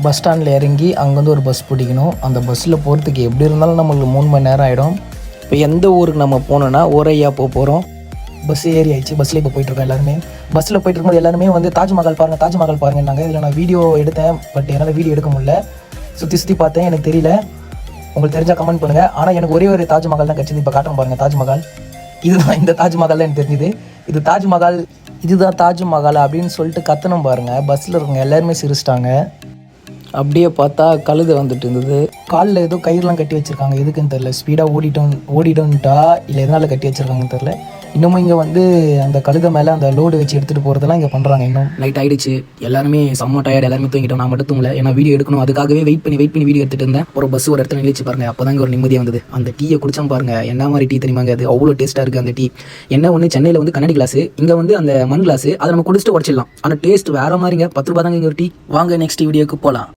Bus ஸ்டாண்டில் இறங்கி அங்கேருந்து ஒரு பஸ் பிடிக்கணும். அந்த பஸ்ஸில் போகிறதுக்கு எப்படி இருந்தாலும் நம்மளுக்கு 3 மணி நேரம் ஆகிடும். இப்போ எந்த ஊருக்கு நம்ம போனோன்னா ஓரையா போகிறோம். பஸ் ஏறி ஆயிடுச்சு. பஸ்ஸில் இப்போ போயிட்டுருக்கோம் எல்லாருமே. பஸ்ஸில் போயிட்டு இருக்கும்போது எல்லாருமே வந்து தாஜ்மஹால் பாருங்கன்னாங்க. இதில் நான் வீடியோ எடுத்தேன், பட் என்னால் வீடியோ எடுக்க முடியல. சுற்றி பார்த்தேன், எனக்கு தெரியல. உங்களுக்கு தெரிஞ்சால் கமெண்ட் பண்ணுங்கள். ஆனால் எனக்கு ஒரே ஒரு தாஜ்மஹால் தான் கிடச்சிது. இப்போ காட்டுறோம் பாருங்கள் தாஜ்மஹால். இதுதான் இந்த தாஜ்மஹால் தான் எனக்கு தெரிஞ்சுது. இதுதான் தாஜ்மஹால் அப்படின்னு சொல்லிட்டு கத்தணும் பாருங்கள். பஸ்ஸில் இருக்கவங்க எல்லாருமே சிரிச்சிட்டாங்க. அப்படியே பார்த்தா கழுதை வந்துட்டு இருந்தது. காலில் ஏதோ கயிறுலாம் கட்டி வச்சுருக்காங்க, எதுக்குன்னு தெரில. ஸ்பீடாக ஓடிட்டோன்ட்டா இல்லை எதனால் கட்டி வச்சுருக்காங்கன்னு தெரில. இன்னமும் இங்கே வந்து அந்த கழுதை மேலே அந்த லோடு வச்சு எடுத்துகிட்டு போகிறதெல்லாம் இங்கே பண்ணுறாங்க. இன்னும் நைட் ஆகிடுச்சு, எல்லாருமே செம்ம டயர்ட், எல்லாருமே தூங்கிட்டோம். நான் மட்டும் தூங்கல, ஏன்னா வீடியோ எடுக்கணும். அதுக்காகவே வெயிட் பண்ணி வீடியோ எடுத்துகிட்டு இருந்தேன். ஒரு பஸ் ஒரு இடத்துல நிலைச்சு பாருங்கள். அப்போ தான் இங்கே ஒரு நிம்மதியாக வந்தது. அந்த டீயை குடிச்சா பாருங்கள், என்ன மாதிரி டீ தெரியுமாங்க, அது அவ்வளோ டேஸ்ட்டாக இருக்குது அந்த டீ. என்ன ஒன்று, சென்னையில் வந்து கண்ணாடி கிளாஸ், இங்கே வந்து அந்த மண் கிளாஸ், அதை நம்ம குடிச்சிட்டு உடச்சிடலாம். ஆனால் டேஸ்ட் வேறு மாதிரிங்க. 10 ரூபா தாங்க இங்கே ஒரு டீ. வாங்க நெக்ஸ்ட் வீடியோக்கு போகலாம்.